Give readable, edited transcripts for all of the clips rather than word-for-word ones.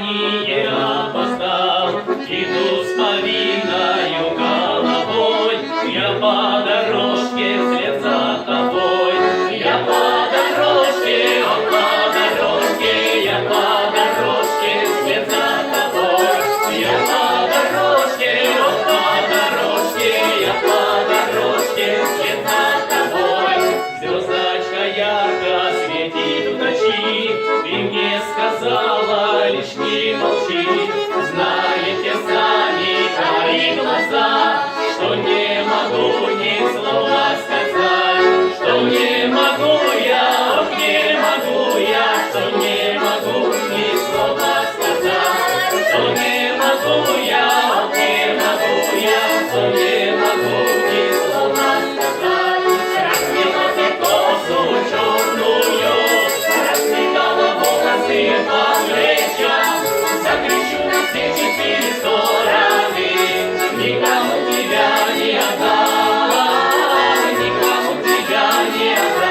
не опоздал. Иду с повинною головой, я по дорожке вслед за тобой. Я по дорожке, по дорожке, я по дорожке вслед за тобой. Я по дорожке, по дорожке, я по дорожке вслед за тобой. Звездочка ярко светит в ночи, ты мне сказала лишь не молчи. Знаете сами твои глаза, что не могу ни слова сказать, что не могу я, ох, не могу я, что не могу ни слова сказать, что не могу я, ох, не могу я, что не могу ни слова сказать. Распила ты косу черную, распитала волосы по плечам, закричу на все четыре стороны, никому тебя не отдам, никому тебя не отдам.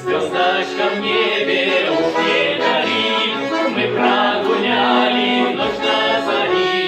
Звездочка в небе уж не горит, мы прогуляли ночь до зари.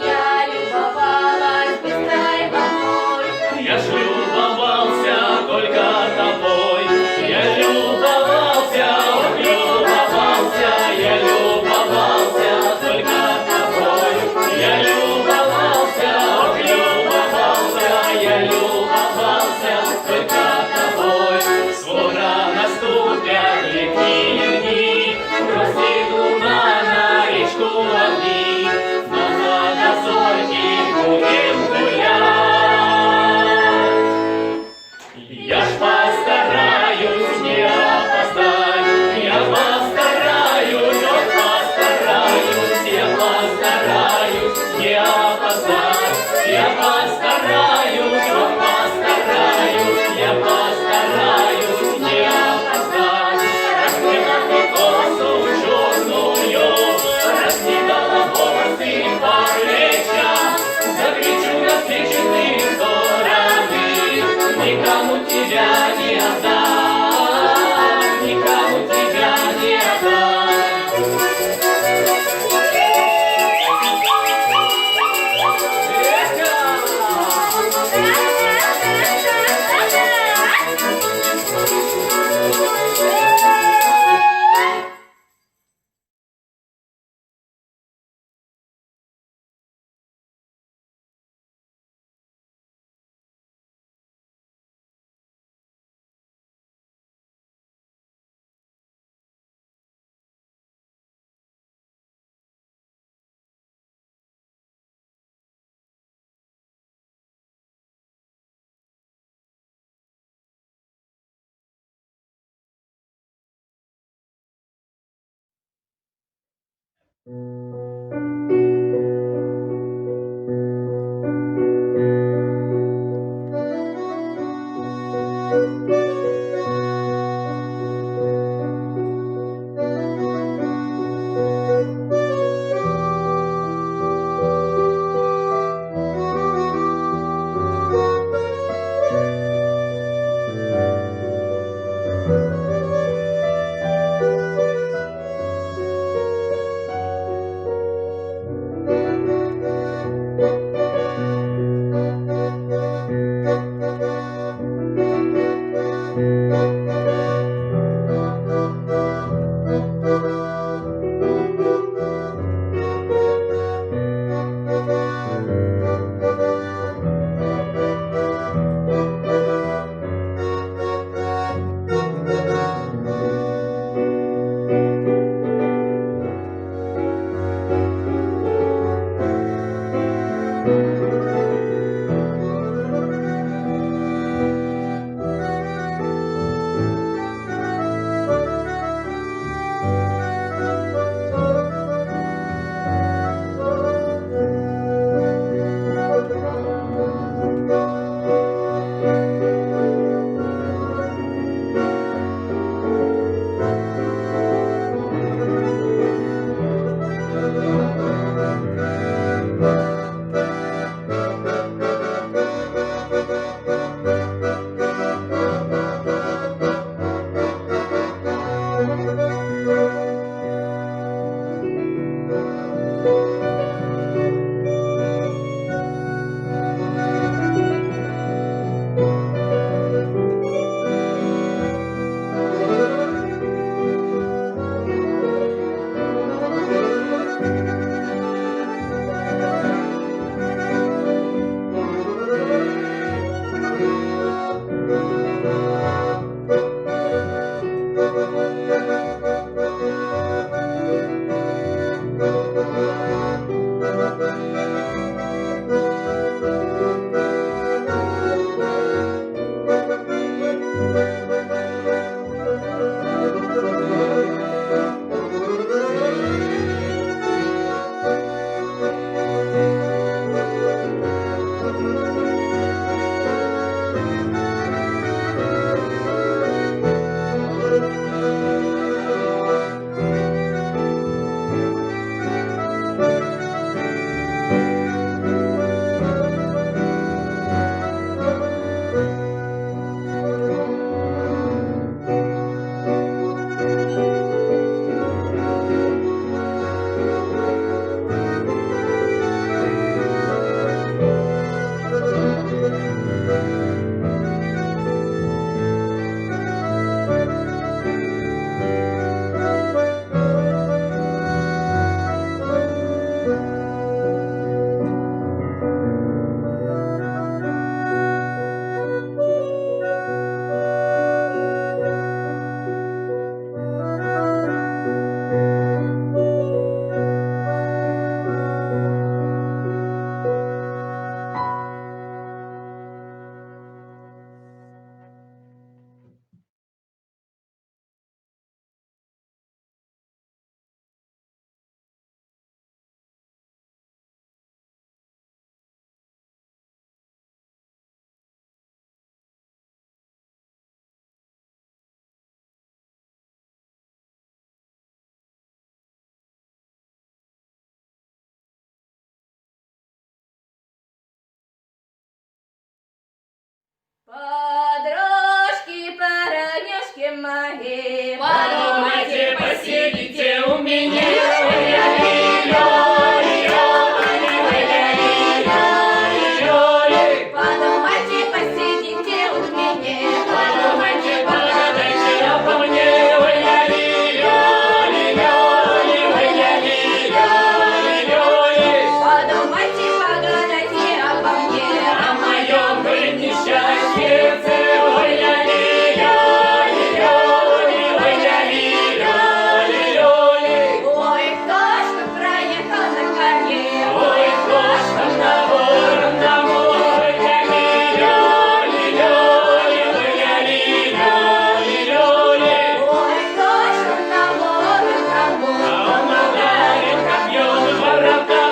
Я любовалась быстрой волной, Я ж любовался только тобой, я любовался, ох, любовался, я любовался только тобой. Я любовался, ох, любовался, я любовался только тобой. Скоро наступят летние дни, бросит луна на речку огни, но до зорьки будем гулять. Я ж постараюсь не опоздать, я постараюсь, ох, постараюсь, я постараюсь не опоздать, я постараюсь, ох, постараюсь, я постараюсь не опоздать. Распила ты косу черную, распитала волосы по плечам, закричу на все четыре стороны, никому тебя не отдам, никому тебя не отдам. Подружки, поранюшки мои, Подумайте, посидите у меня. подумайте, посидите у меня, Подумайте, погадайте обо мне. подумайте, погадайте обо мне, О моем вы несчастье. ой, кто ж тут проехал на коне, Ой, кто ж там на ворона мой, ой, кто ж тут на ворона мой. а он ударит копьем в ворота.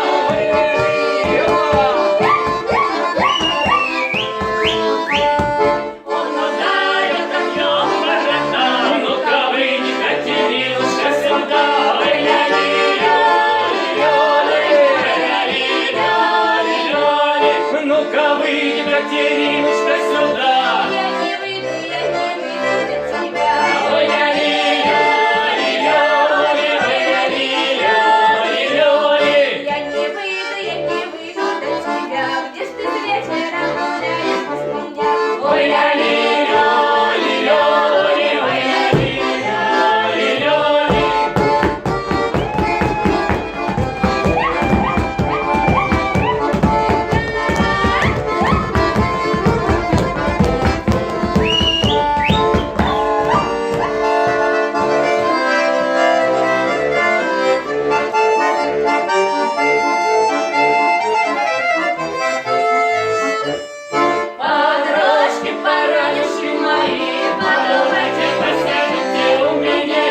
Он ударит копьем в ворота. Ну-ка вы, Екатеринушка, сюда. Ну-ка вы, Екатеринушка, сюда. Я не выйду до тебя. Я не выйду до тебя. Где ж ты с вечера гуляешь после меня? Подружки, поранюшки мои, подумайте, посидите у меня.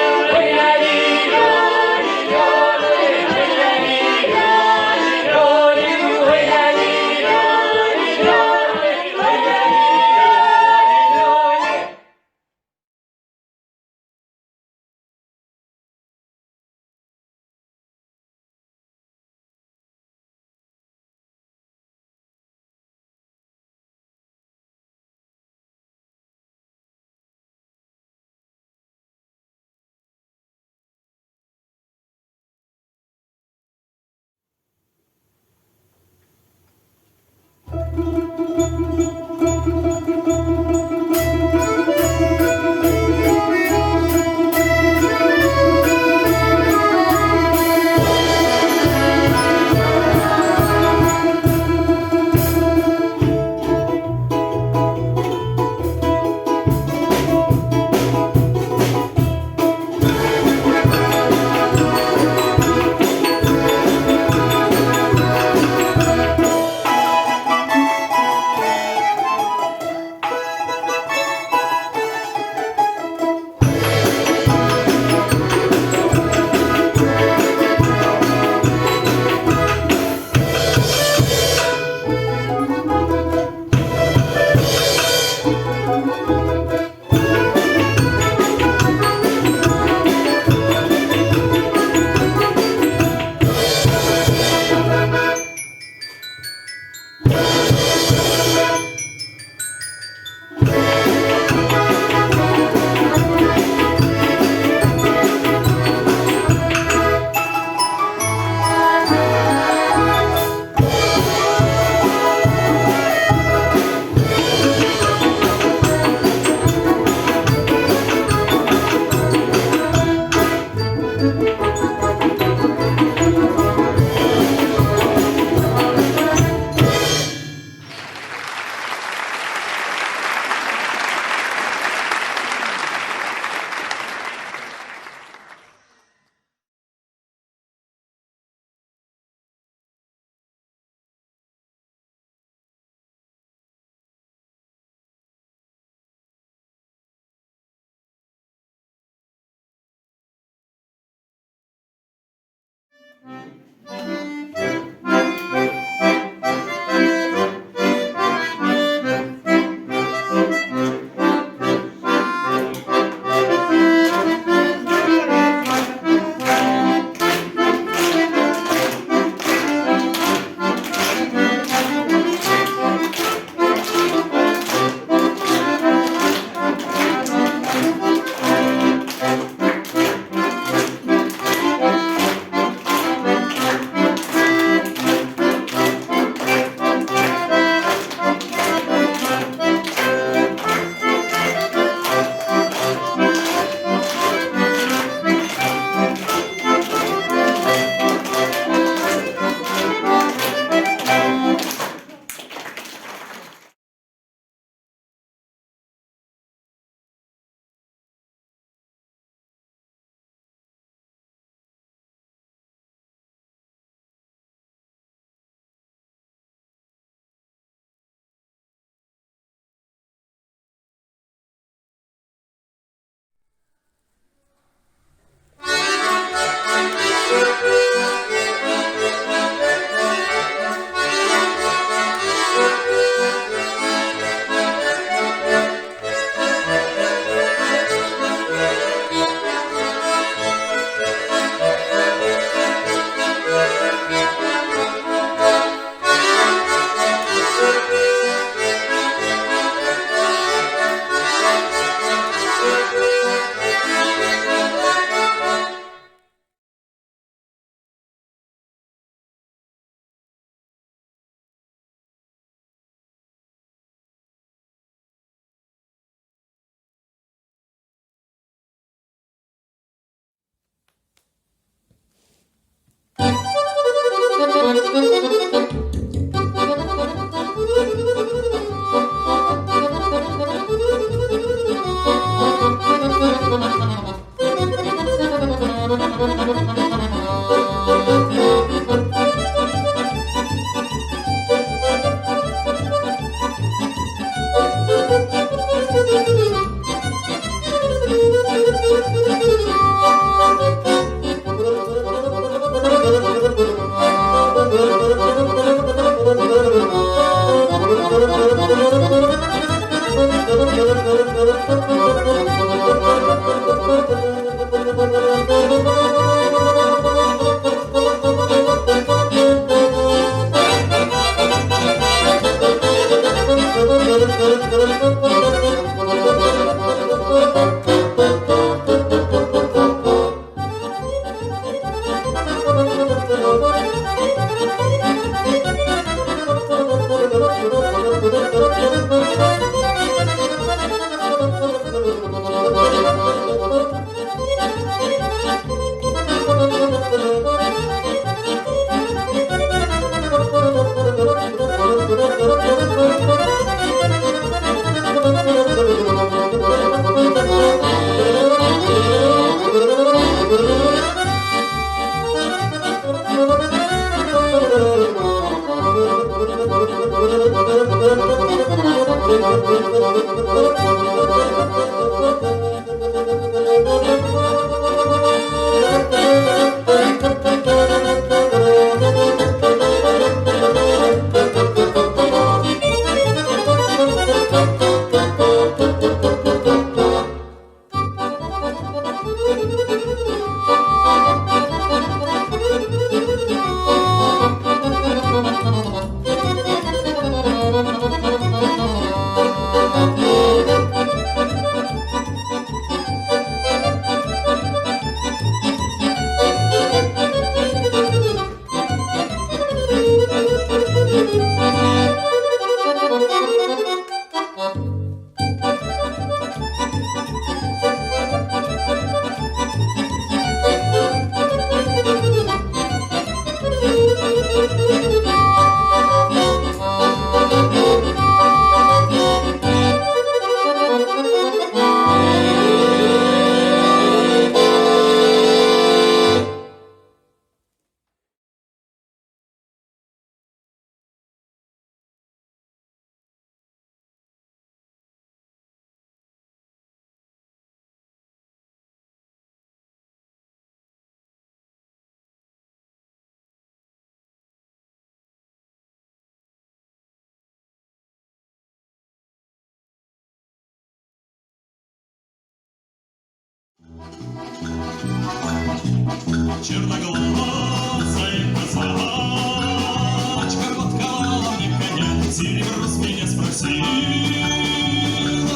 Черноглазая казачка подкала мне коня, серебро с меня спросила,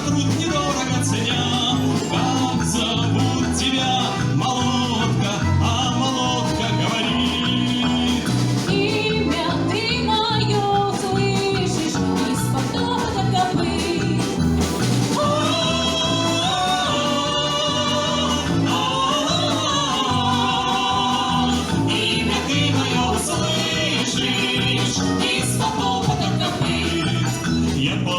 труд недорого ценя. Как зовут тебя, молодка? А молодка говорит: Имя ты мое слышишь из-под тока копыт. Имя ты мое услышишь из-под тока копыт. Я по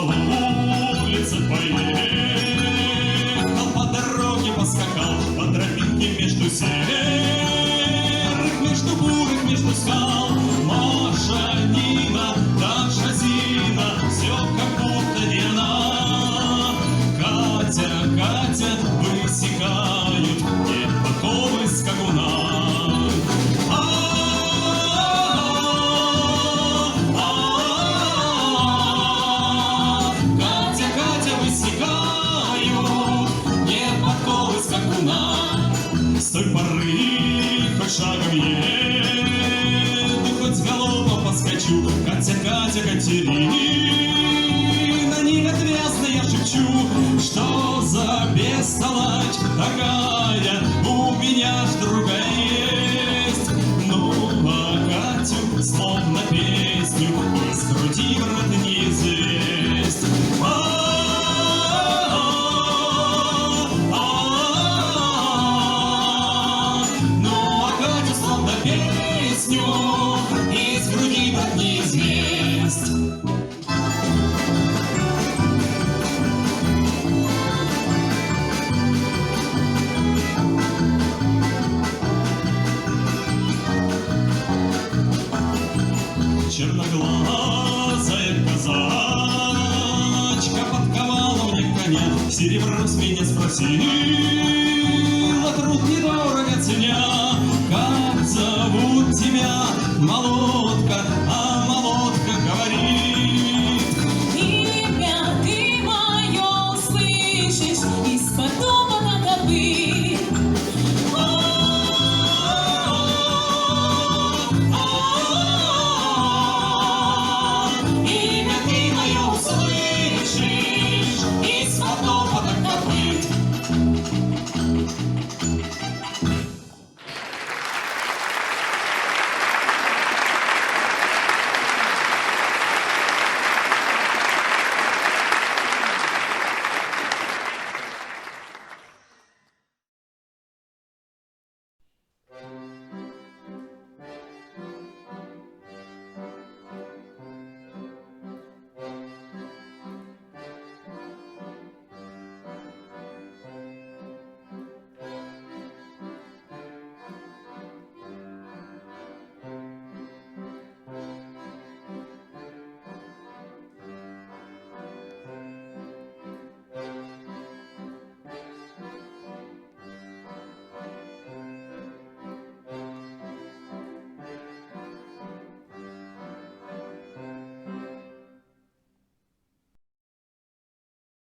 улице поехал, по дороге поскакал, по тропинке между серых, между бурых, между скал. Маша, Нина, Даша, Зина, все как будто не она. Катя, Катя, высекают не подковы скакуна. Катя, Катя, высекают не подковы скакуна. С той поры хоть шагом еду, хоть галопом поскочу. Катя, Катя, Катерина, не отвязно я шепчу, что за бестолочь такая у меня ж другая есть. Ну, а Катю словно песню из груди в рот не известь. Ну, а Катю словно песню из черноглазая казачка подковала мне коня, серебром с меня спросила, труд недорого ценя, как зовут тебя, молодая